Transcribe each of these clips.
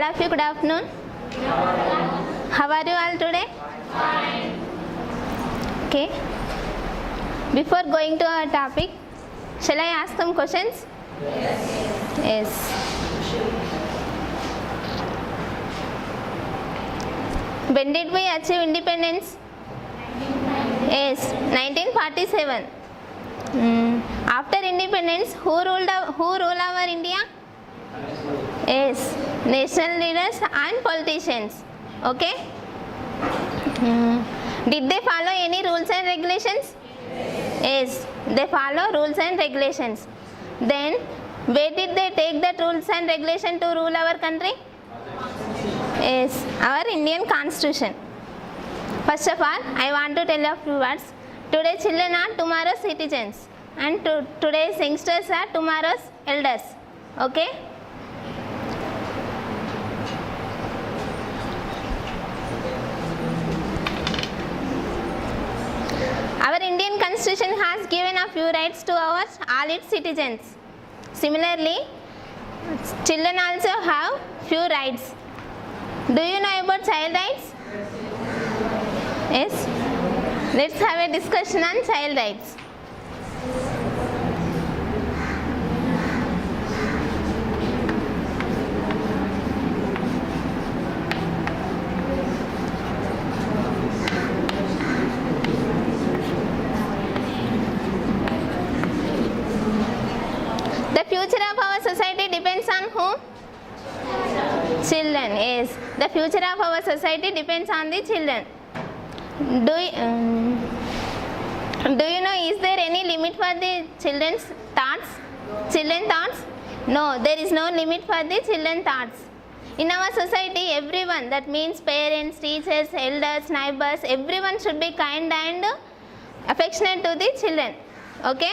of you, good afternoon. How are you all today? Fine. Okay. Before going to our topic, shall I ask some questions? Yes. When did we achieve independence? Yes, 1947. After independence, who ruled our India? Yes, national leaders and politicians. Okay. Did they follow any rules and regulations? Yes, they follow rules and regulations. Then, where did they take that rules and regulation to rule our country? Yes, our Indian Constitution. First of all, I want to tell you a few words. Today children are tomorrow's citizens and today's youngsters are tomorrow's elders. Okay? Our Indian Constitution has given a few rights to all its citizens. Similarly, children also have few rights. Do you know about child rights? Yes? Let's have a discussion on child rights. The future of our society depends on whom? Children, yes. The future of our society depends on the children. Do you know, is there any limit for the children's thoughts? Children thoughts? No, there is no limit for the children thoughts. In our society, everyone, that means parents, teachers, elders, neighbors, everyone should be kind and affectionate to the children. Okay?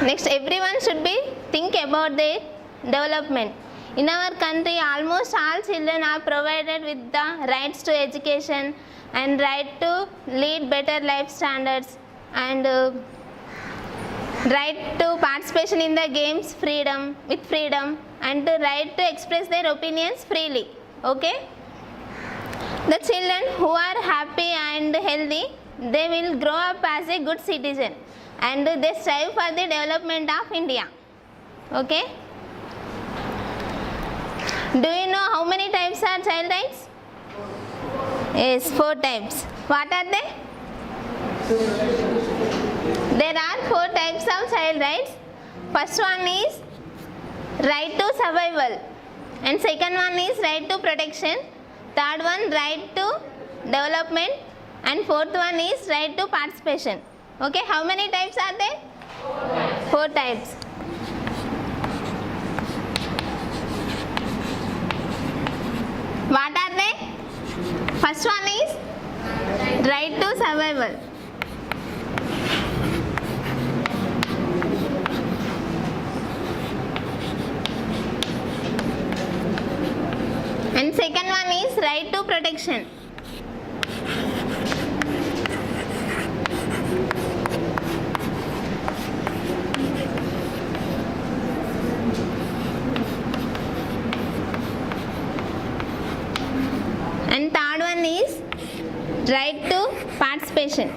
Next, everyone should be think about their development. In our country, almost all children are provided with the rights to education and right to lead better life standards and right to participation in the games with freedom and the right to express their opinions freely. Okay? The children who are happy and healthy, they will grow up as a good citizen and they strive for the development of India. Okay? Do you know how many types are child rights? Yes, 4 types. What are they? There are 4 types of child rights. First one is right to survival and second one is right to protection. Third one right to development and fourth one is right to participation. Okay, how many types are there? 4 types. What are they? First one is right to survival. And second one is right to protection. And third one is right to participation.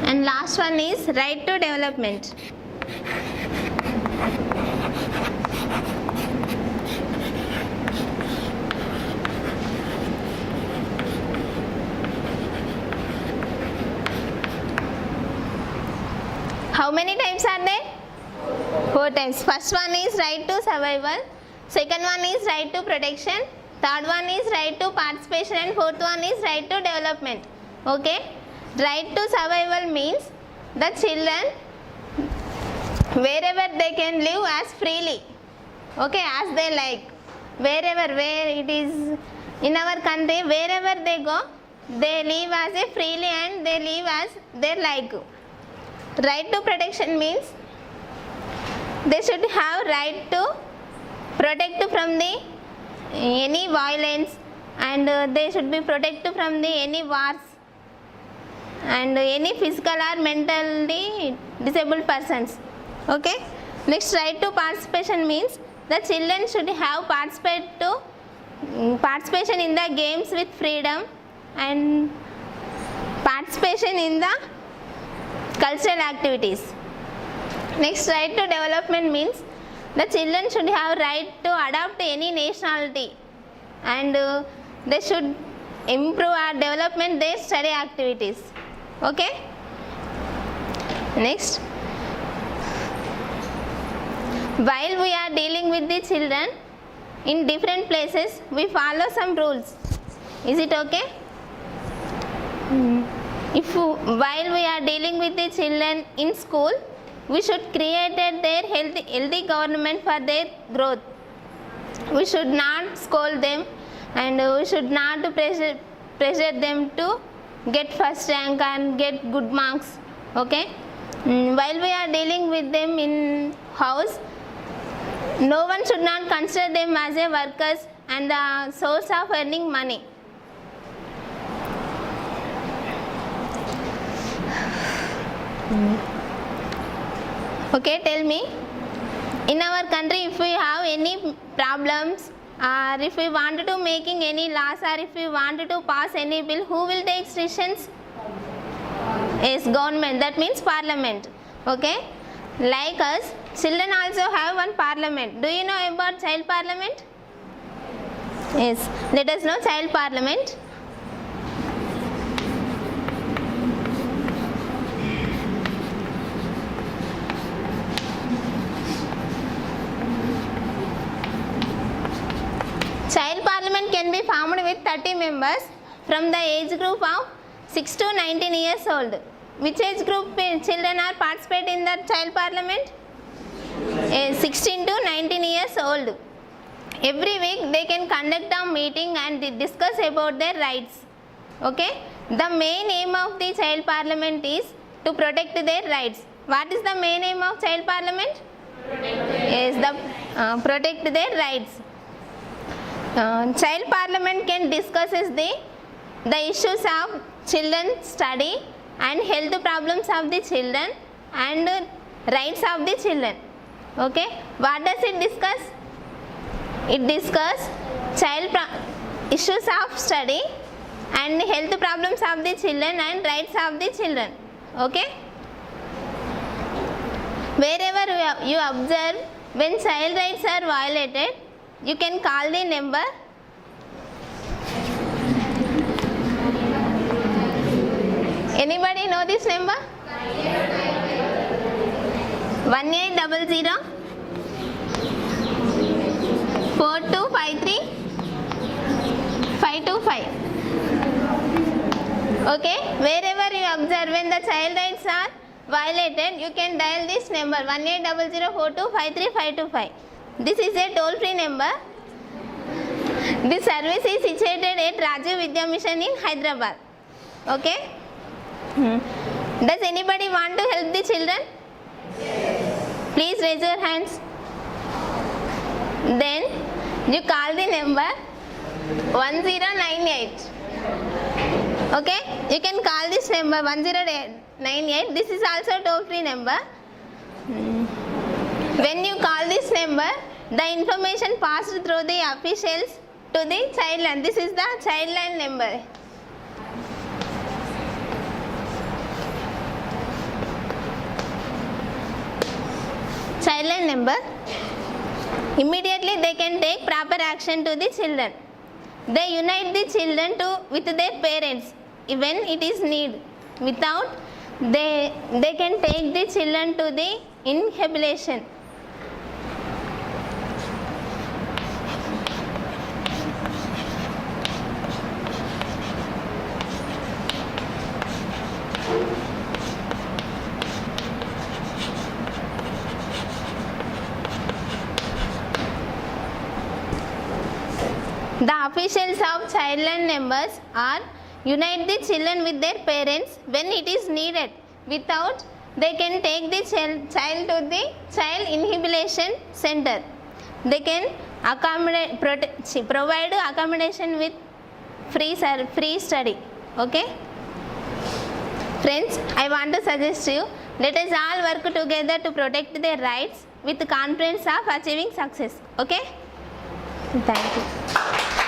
And last one is right to development. How many types are there? 4 types. First one is right to survival. Second one is right to protection. Third one is right to participation and fourth one is right to development. Okay? Right to survival means the children wherever they can live as freely. Okay, as they like. Where it is in our country, wherever they go, they live as a freely and they live as they like. Right to protection means they should have right to protect from the any violence and they should be protected from the any wars and any physical or mentally disabled persons. Okay. Next, right to participation means the children should have participation in the games with freedom and participation in the cultural activities. Next, right to development means the children should have right to adopt any nationality and they should improve or development their study activities. Okay. Next, while we are dealing with the children in different places, we follow some rules. Is it okay? While we are dealing with the children in school, we should create their healthy government for their growth. We should not scold them and we should not pressure them to get first rank and get good marks. Okay. While we are dealing with them in house, no one should not consider them as a workers and the source of earning money. Okay, tell me, in our country if we have any problems or if we wanted to making any laws or if we wanted to pass any bill, who will take decisions? Yes, government, that means parliament. Okay. Like us, children also have one parliament. Do you know about child parliament? Yes, let us know child parliament. Child parliament can be formed with 30 members from the age group of 6 to 19 years old. Which age group children are participating in the child parliament? 16 to 19 years old. Every week they can conduct a meeting and discuss about their rights. Okay. The main aim of the child parliament is to protect their rights. What is the main aim of child parliament? Protect their rights. Child parliament can discuss the issues of children's study and health problems of the children and rights of the children. Okay. What does it discuss? It discuss issues of study and health problems of the children and rights of the children. Okay. Wherever you observe when child rights are violated, you can call the number. Anybody know this number? 1800 4253 525. Okay. Wherever you observe when the child rights are violated, you can dial this number 1800 4253 525. This is a toll-free number. This service is situated at Rajiv Vidya Mission in Hyderabad. Okay. Does anybody want to help the children? Please raise your hands. Then you call the number 1098. Okay. You can call this number 1098. This is also toll-free number. When you call this number, the information passed through the officials to the child line. This is the child line number. Child line number. Immediately they can take proper action to the children. They unite the children with their parents when it is need. Without, they can take the children to the inhabilitation. The officials of childline members are unite the children with their parents when it is needed. Without, they can take the child to the child inhabilitation center. They can provide accommodation with free study. Okay friends, I want to suggest you, let us all work together to protect their rights with confidence of achieving success. Okay, thank you.